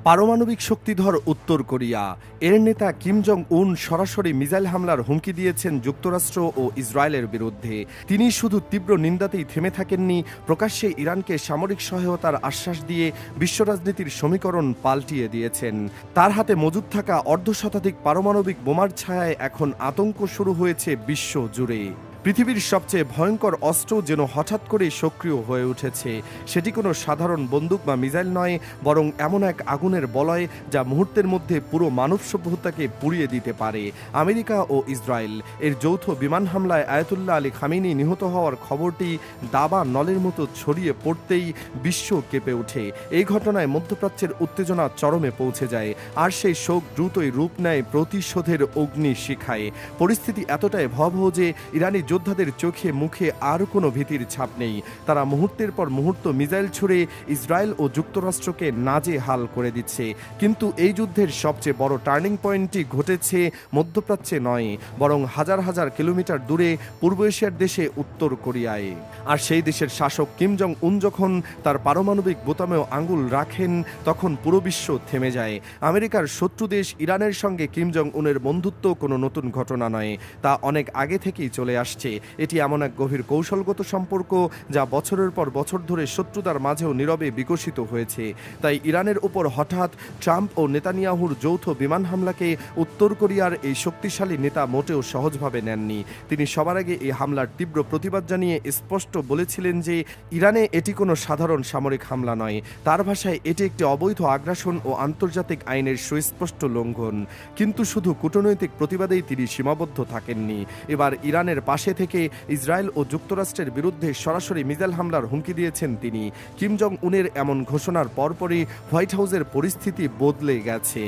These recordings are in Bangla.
পারমাণবিক শক্তিধর উত্তর কোরিয়া। এর নেতা কিম জং উন সরাসরি মিসাইল হামলার হুমকি দিয়েছেন যুক্তরাষ্ট্র ও ইসরায়েলের বিরুদ্ধে। তিনি শুধু তীব্র নিন্দাতেই থেমে থাকেননি, প্রকাশ্যে ইরানকে সামরিক সহায়তার আশ্বাস দিয়ে বিশ্ব রাজনীতির সমীকরণ পাল্টিয়ে দিয়েছেন। তার হাতে মজুদ থাকা অর্ধশতাধিক পারমাণবিক বোমার ছায়ায় এখন আতঙ্ক শুরু হয়েছে বিশ্ব জুড়ে। পৃথিবীর সবচেয়ে ভয়ঙ্কর অস্ত্র যেন হঠাৎ করে সক্রিয় হয়ে উঠেছে। সেটি কোনো সাধারণ বন্দুক বা মিসাইল নয়, বরং এমন এক আগুনের বলয় যা মুহূর্তের মধ্যে পুরো মানব সভ্যতাকে পুড়িয়ে দিতে পারে। আমেরিকা ও ইসরায়েল এর যৌথ বিমান হামলায় আয়াতুল্লাহ আলী খামেনি নিহত হওয়ার খবরটি দাবা নলের মতো ছড়িয়ে পড়তেই বিশ্ব কেঁপে ওঠে। এই ঘটনায় মধ্যপ্রাচ্যের উত্তেজনা চরমে পৌঁছে যায়, আর সেই শোক দ্রুতই রূপ নেয় প্রতিশোধের অগ্নি শিখায়। পরিস্থিতি এতটাই ভয়াবহ যে ইরানি যোদ্ধাদের চোখে মুখে আর কোনো ভীতির ছাপ নেই। তারা মুহূর্তের পর মুহূর্ত মিসাইল ছুড়ে ইসরায়েল ও যুক্তরাষ্ট্রকে নাজেহাল করে দিচ্ছে। কিন্তু এই যুদ্ধের সবচেয়ে বড় টার্নিং পয়েন্টটি ঘটেছে মধ্যপ্রাচ্যে নয়, বরং হাজার হাজার কিলোমিটার দূরে পূর্ব এশিয়ার দেশে উত্তর কোরিয়ায়। আর সেই দেশের শাসক কিম জং উন যখন তার পারমাণবিক বোতামেও আঙুল রাখেন, তখন পুরো বিশ্ব থেমে যায়। আমেরিকার শত্রু দেশ ইরানের সঙ্গে কিম জং উনের বন্ধুত্ব কোনো নতুন ঘটনা নয়, তা অনেক আগে থেকেই চলে আসছে। এটি এমন এক গভীর কৌশলগত সম্পর্ক যা বছরের পর বছর ধরে শত্রুতার মাঝেও নীরবে বিকশিত হয়েছে। তাই ইরানের উপর হঠাৎ ট্রাম্প ও নেতানিয়াহুর যৌথ বিমান হামলাকে উত্তর কোরিয়ার এই শক্তিশালী নেতা মোটেও সহজভাবে নেননি। তিনি সবার আগে এই হামলার তীব্র প্রতিবাদ জানিয়ে স্পষ্ট বলেছিলেন যে ইরানে এটি কোনো সাধারণ সামরিক হামলা নয়। তার ভাষায় এটি একটি অবৈধ আগ্রাসন ও আন্তর্জাতিক আইনের সুস্পষ্ট লঙ্ঘন। কিন্তু শুধু কূটনৈতিক প্রতিবাদেই তিনি সীমাবদ্ধ থাকেননি। এবার ইরানের পাশে থেকে ইসরায়েল ও যুক্তরাষ্ট্রের বিরুদ্ধে সরাসরি মিসাইল হামলার হুমকি দিয়েছেন তিনি। কিম জং উনের এমন ঘোষণার পরপরই হোয়াইট হাউসের পরিস্থিতি বদলে গেছে।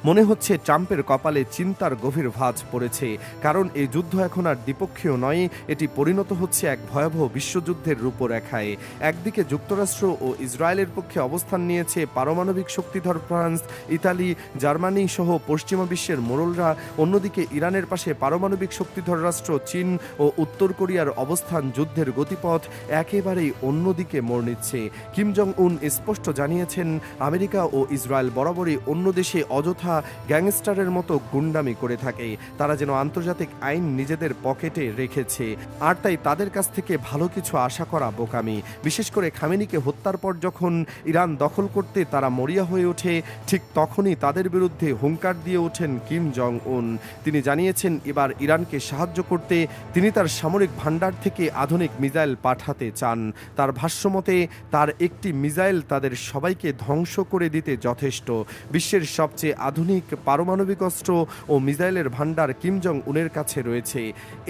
মনে হচ্ছে ট্রাম্পের কপালে চিন্তার গভীর ভাঁজ পড়েছে, কারণ এই যুদ্ধ এখন আর দ্বিপক্ষীয় নয়, এটি পরিণত হচ্ছে এক ভয়াবহ বিশ্বযুদ্ধের রূপরেখায়। একদিকে যুক্তরাষ্ট্র ও ইসরায়েলের পক্ষে অবস্থান নিয়েছে পারমাণবিক শক্তিধর ফ্রান্স, ইতালি, জার্মানি সহ পশ্চিমা বিশ্বের মোড়লরা। অন্যদিকে ইরানের পাশে পারমাণবিক শক্তিধর রাষ্ট্র চীন ও উত্তর কোরিয়ার অবস্থান যুদ্ধের গতিপথ একেবারেই অন্যদিকে মোড় নিচ্ছে। কিম জং উন স্পষ্ট জানিয়েছেন, আমেরিকা ও ইসরায়েল বরাবরই অন্য দেশে অযথা গ্যাংস্টারের মতো গুন্ডামি করে থাকে। তারা যেন আন্তর্জাতিক আইন নিজেদের পকেটে রেখেছে, আর তাই তাদের কাছ থেকে ভালো কিছু আশা করা বোকামি। বিশেষ করে খামেনিকে হত্যার পর যখন ইরান দখল করতে তারা মরিয়া হয়ে ওঠে, ঠিক তখনই তাদের বিরুদ্ধে হুঙ্কার দিয়ে ওঠেন কিম জং উন। তিনি জানিয়েছেন এবার ইরানকে সাহায্য করতে তিনি তার সামরিক ভান্ডার থেকে আধুনিক মিসাইল পাঠাতে চান। তার ভাষ্যমতে তার একটি মিসাইল তাদের সবাইকে ধ্বংস করে দিতে যথেষ্ট। বিশ্বের সবচেয়ে আধুনিক পারমাণবিক অস্ত্র ও মিসাইলের ভান্ডার কিম জং উনের কাছে রয়েছে।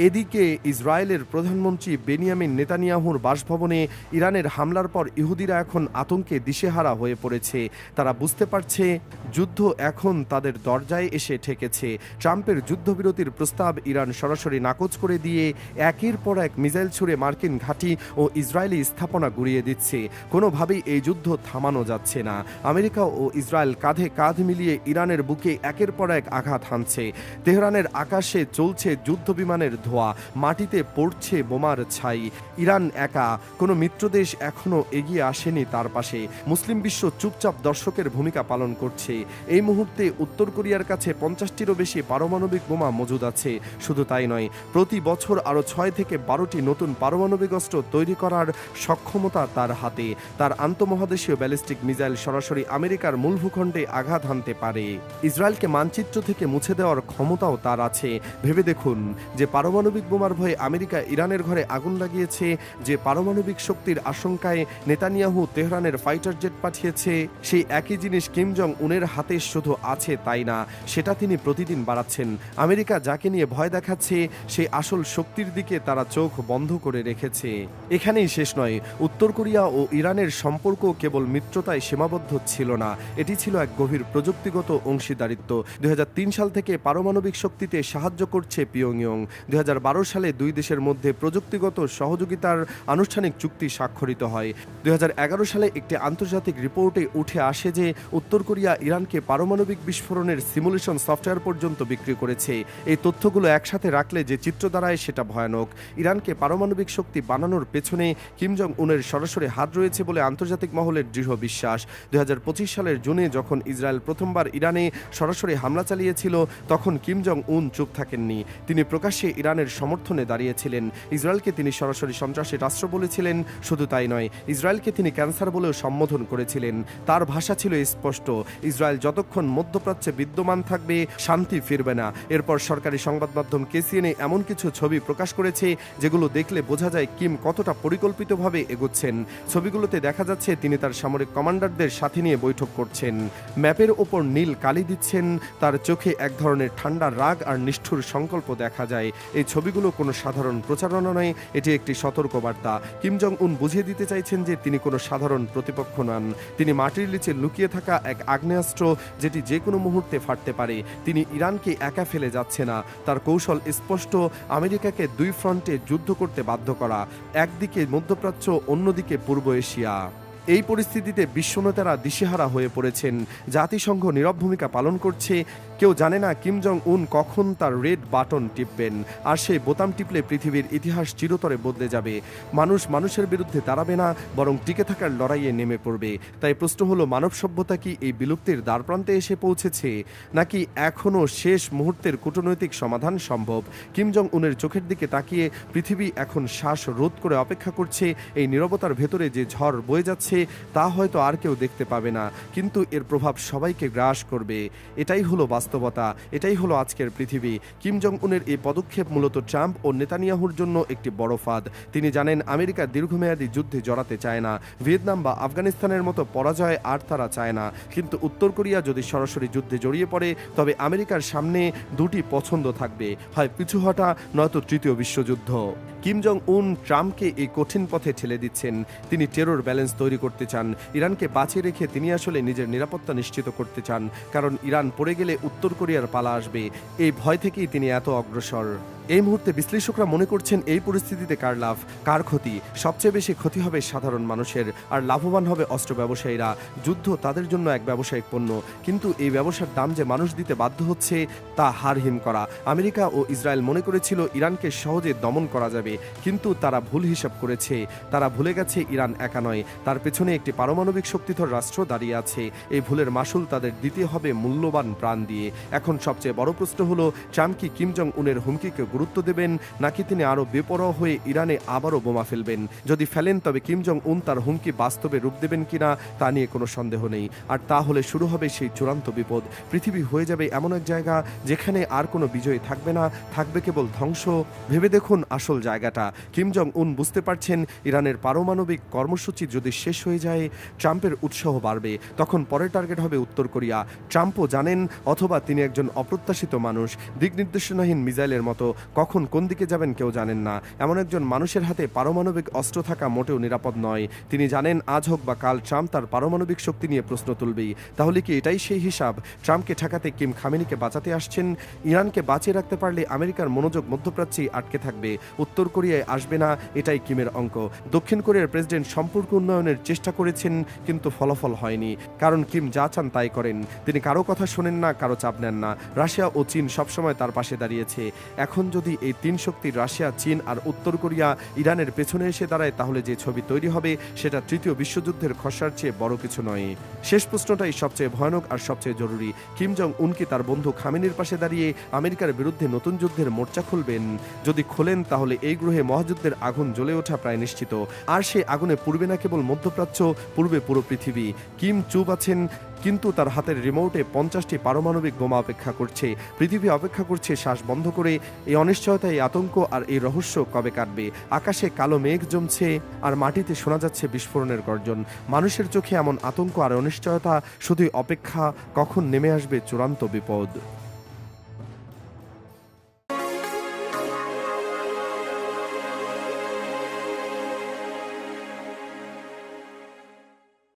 এদিকে ইসরায়েলের প্রধানমন্ত্রী বেনিয়ামিন নেতানিয়াহুর বাসভবনে ইরানের হামলার পর ইহুদিরা এখন আতঙ্কে দিশেহারা হয়ে পড়েছে। তারা বুঝতে পারছে যুদ্ধ এখন তাদের দরজায় এসে ঠেকেছে। ট্রাম্পের যুদ্ধবিরতির প্রস্তাব ইরান সরাসরি নাকচ করে দিয়ে একের পর এক মিসাইল ছুড়ে মার্কিন ঘাঁটি ও ইসরায়েলি স্থাপনা গুঁড়িয়ে দিচ্ছে। কোনোভাবেই এই যুদ্ধ থামানো যাচ্ছে না। আমেরিকা ও ইসরায়েল কাঁধে কাঁধ মিলিয়ে ইরানের বুকে একের পর এক আঘাত হানছে। তেহরানের আকাশে চলছে যুদ্ধ বিমানের ধোঁয়া, মাটিতে পড়ছে বোমার ছাই। ইরান একা, কোনো মিত্রদেশ এখনো এগিয়ে আসেনি তার পাশে। মুসলিম বিশ্ব চুপচাপ দর্শকের ভূমিকা পালন করছে। এই মুহূর্তে উত্তর কোরিয়ার কাছে 50টিরও বেশি পারমাণবিক বোমা মজুদ আছে। শুধু তাই নয়, প্রতি বছর আরও 6 থেকে 12টি নতুন পারমাণবিক অস্ত্র তৈরি করার সক্ষমতা তার হাতে। তার আন্তঃমহাদেশীয় ব্যালিস্টিক মিসাইল সরাসরি আমেরিকার মূল ভূখণ্ডে আঘাত হানতে পারে। ইসরায়েলকে মানচিত্র থেকে মুছে দেওয়ার ক্ষমতাও তার আছে। ভেবে দেখুন, যে পারমাণবিক বোমার ভয়ে আমেরিকা ইরানের ঘরে আগুন লাগিয়েছে, যে পারমাণবিক শক্তির আশঙ্কায় নেতানিয়াহু তেহরানের ফাইটার জেট পাঠিয়েছে, সেই একই জিনিস কিম জং উনের হাতে শুধু আছে তাই না, সেটা তিনি প্রতিদিন বাড়াচ্ছেন। আমেরিকা যাকে নিয়ে ভয় দেখাচ্ছে, সেই আসল শক্তির দিকে তারা চোখ বন্ধ করে রেখেছে। এখানেই শেষ নয়, উত্তর কোরিয়া ও ইরানের সম্পর্ক কেবল মিত্রতায় সীমাবদ্ধ ছিল না, এটি ছিল এক গভীর প্রযুক্তিগত অংশীদারিত্ব। 2003 সাল থেকে পারমাণবিক শক্তিতে সাহায্য করছে পিয়ংইয়ং। 2012 সালে দুই দেশের মধ্যে প্রযুক্তিগত সহযোগিতার আনুষ্ঠানিক চুক্তি স্বাক্ষরিত হয়। 2011 সালে একটি আন্তর্জাতিক রিপোর্টে উঠে আসে যে উত্তর কোরিয়া ইরানকে পারমাণবিক বিস্ফোরণের সিমুলেশন সফটওয়্যার পর্যন্ত বিক্রি করেছে। এই তথ্যগুলো একসাথে রাখলে যে চিত্র দাঁড়ায় সেটা ভয়ানক। ইরানকে পারমাণবিক শক্তি বানানোর পেছনে কিম জং উনের সরাসরি হাত রয়েছে বলে আন্তর্জাতিক মহলের দৃঢ় বিশ্বাস। 2025 সালের জুনে যখন ইসরায়েল প্রথমবার ইরানে সরাসরি হামলা চালিয়েছিল, তখন কিম জং উন চুপ থাকেননি। তিনি প্রকাশ্যে ইরানের সমর্থনে দাঁড়িয়েছিলেন। ইসরায়েলকে তিনি সরাসরি সন্ত্রাসী রাষ্ট্র বলেছিলেন। শুধু তাই নয়, ইসরায়েলকে তিনি ক্যান্সার বলেও সম্বোধন করেছিলেন। তার ভাষা ছিল স্পষ্ট, ইসরায়েল যতক্ষণ মধ্যপ্রাচ্যে বিদ্যমান থাকবে শান্তি ফিরবে না। এরপর সরকারি সংবাদ মাধ্যম কেসিএনএ এমন কিছু ছবি প্রকাশ করেছে যেগুলো দেখলে বোঝা যায় কিম কতটা পরিকল্পিতভাবে এগোচ্ছেন। ছবিগুলোতে দেখা যাচ্ছে তিনি তার সামরিক কমান্ডারদের সাথে নিয়ে বৈঠক করছেন, ম্যাপের ওপর নীল কালি দিচ্ছেন, তার চোখে এক ধরনের ঠান্ডা রাগ আর নিষ্ঠুর সংকল্প দেখা যায়। এই ছবিগুলো কোনো সাধারণ প্রচারণা নয়, এটি একটি সতর্কবার্তা। কিম জং উন বুঝিয়ে দিতে চাইছেন যে তিনি কোনো সাধারণ প্রতিপক্ষ নন। তিনি মাটির নিচে লুকিয়ে থাকা এক আগ্নেয়াস্ত্র, যেটি যে কোনো মুহূর্তে ফাটতে পারে। তিনি ইরানকে একা ফেলে যাচ্ছে না। তার কৌশল স্পষ্ট, আমেরিকাকে দুই ফ্রন্টে যুদ্ধ করতে বাধ্য করা, একদিকে মধ্যপ্রাচ্য, অন্যদিকে পূর্ব এশিয়া। এই পরিস্থিতিতে বিশ্বনেতারা দিশেহারা হয়ে পড়েছেন। জাতিসংঘ নীরব ভূমিকা পালন করছে। কেউ জানে না কিম জং উন কখন তার রেড বাটন টিপবেন, আর সেই বোতাম টিপলে পৃথিবীর ইতিহাস চিরতরে বদলে যাবে। মানুষ মানুষের বিরুদ্ধে দাঁড়াবে না, বরং টিকে থাকার লড়াইয়ে নেমে পড়বে। তাই প্রশ্ন হলো, মানব সভ্যতা কি এই বিলুপ্তির দ্বারপ্রান্তে এসে পৌঁছেছে, নাকি এখনও শেষ মুহূর্তের কূটনৈতিক সমাধান সম্ভব? কিম জং উনের চোখের দিকে তাকিয়ে পৃথিবী এখন শ্বাস রোধ করে অপেক্ষা করছে। এই নীরবতার ভেতরে যে ঝড় বয়ে যাচ্ছে তা হয়তো আর কেউ দেখতে পাবে না, কিন্তু এর প্রভাব সবাইকে গ্রাস করবে। এটাই হলো বাস্তবতা, এটাই হলো আজকের পৃথিবী। কিম জং উনের এই পদক্ষেপ মূলত ট্রাম্প ও নেতানিয়াহুর জন্য একটি বড় ফাঁদ। তিনি জানেন আমেরিকা দীর্ঘমেয়াদী যুদ্ধে জড়াতে চায় না, ভিয়েতনাম বা আফগানিস্তানের মতো পরাজয় আর তারা চায় না। কিন্তু উত্তর কোরিয়া যদি সরাসরি যুদ্ধে জড়িয়ে পড়ে, তবে আমেরিকার সামনে দুটি পছন্দ থাকবে, হয় পিছু হটা, নয়তো তৃতীয় বিশ্বযুদ্ধ। কিম জং উন ট্রাম্পকে এই কঠিন পথে ঠেলে দিচ্ছেন। তিনি টেরর ব্যালেন্স তৈরি করতে চান। ইরানকে বাঁচিয়ে রেখে তিনি আসলে নিজের নিরাপত্তা নিশ্চিত করতে চান, কারণ ইরান পড়ে গেলে উত্তর কোরিয়ার পালা আসবে। এই ভয় থেকেই তিনি এত অগ্রসর। এই মুহূর্তে বিশ্লেষকরা মনে করছেন এই পরিস্থিতিতে কার লাভ, কার ক্ষতি? সবচেয়ে বেশি ক্ষতি হবে সাধারণ মানুষের, আর লাভবান হবে অস্ত্র ব্যবসায়ীরা। যুদ্ধ তাদের জন্য এক ব্যবসায়িক পণ্য, কিন্তু এই ব্যবসার দাম যে মানুষ দিতে বাধ্য হচ্ছে তা হারহিম করা। আমেরিকা ও ইসরায়েল মনে করেছিল ইরানকে সহজে দমন করা যাবে, কিন্তু তারা ভুল হিসাব করেছে। তারা ভুলে গেছে ইরান একা নয়, তার পেছনে একটি পারমাণবিক শক্তিধর রাষ্ট্র দাঁড়িয়ে আছে। এই ভুলের মাসুল তাদের দিতে হবে মূল্যবান প্রাণ দিয়ে। এখন সবচেয়ে বড় প্রশ্ন হলো, ট্রাম্প কি কিম জং উনের হুমকিকে গুরুত্ব দেবেন, নাকি তিনি আরও বেপরোয়া হয়ে ইরানে আবারও বোমা ফেলবেন? যদি ফেলেন, তবে কিম জং উন তার হুমকি বাস্তবে রূপ দেবেন কিনা তা নিয়ে কোনো সন্দেহ নেই। আর তা হলে শুরু হবে সেই চূড়ান্ত বিপদ। পৃথিবী হয়ে যাবে এমন এক জায়গা যেখানে আর কোনো বিজয় থাকবে না, থাকবে কেবল ধ্বংস। ভেবে দেখুন আসল জায়গাটা। কিম জং উন বুঝতে পারছেন, ইরানের পারমাণবিক কর্মসূচি যদি শেষ হয়ে যায়, ট্রাম্পের উৎসাহ বাড়বে। তখন পরের টার্গেট হবে উত্তর কোরিয়া। ট্রাম্পও জানেন, অথবা তিনি একজন অপ্রত্যাশিত মানুষ, দিক নির্দেশনাহীন মিসাইলের মতো। কখন কোন দিকে যাবেন কেউ জানেন না। এমন একজন মানুষের হাতে পারমাণবিক অস্ত্র থাকা মোটেও নিরাপদ নয়। তিনি জানেন আজ হোক বা কাল ট্রাম্প তার পারমাণবিক শক্তি নিয়ে প্রশ্ন তুলবেই। তাহলে কি এটাই সেই হিসাব? ট্রাম্পকে ঠেকাতে কিম খামেনিকে বাঁচাতে আসছেন। ইরানকে বাঁচিয়ে রাখতে পারলে আমেরিকার মনোযোগ মধ্যপ্রাচ্যেই আটকে থাকবে, উত্তর কোরিয়ায় আসবে না। এটাই কিমের অঙ্ক। দক্ষিণ কোরিয়ার প্রেসিডেন্ট সম্পর্ক উন্নয়নের চেষ্টা করেছেন, কিন্তু ফলাফল হয়নি, কারণ কিম যা চান তাই করেন। তিনি কারো কথা শোনেন না, কারো চাপ নেন না। রাশিয়া ও চীন সবসময় তার পাশে দাঁড়িয়েছে। এখন যদি এই তিন শক্তি রাশিয়া, চীন আর উত্তর কোরিয়া ইরানের পেছনে এসে দাঁড়ায়, তাহলে যে ছবি তৈরি হবে সেটা তৃতীয় বিশ্বযুদ্ধের খসড়ার চেয়ে বড় কিছু নয়। শেষ প্রশ্নটাই সবচেয়ে ভয়ানক আর সবচেয়ে জরুরি। কিম জং উন কি তার বন্ধু খামেনির পাশে দাঁড়িয়ে আমেরিকার বিরুদ্ধে নতুন যুদ্ধের মোর্চা খুলবেন? যদি খোলেন, তাহলে এই গ্রহে মহাযুদ্ধের আগুন জ্বলে ওঠা প্রায় নিশ্চিত। আর সেই আগুনে পুড়বে না কেবল মধ্যপ্রাচ্য, পূর্বে পুরো পৃথিবী। কিম চুপ আছেন, কিন্তু তার হাতের রিমোটে 50টি পারমাণবিক বোমা অপেক্ষা করছে। পৃথিবী অপেক্ষা করছে শ্বাস বন্ধ করে। এই অনিশ্চয়তা, এই আতঙ্ক আর এই রহস্য কবে কাটবে? আকাশে কালো মেঘ জমছে, আর মাটিতে শোনা যাচ্ছে বিস্ফোরণের গর্জন। মানুষের চোখে এমন আতঙ্ক আর অনিশ্চয়তা, শুধুই অপেক্ষা কখন নেমে আসবে চূড়ান্ত বিপদ।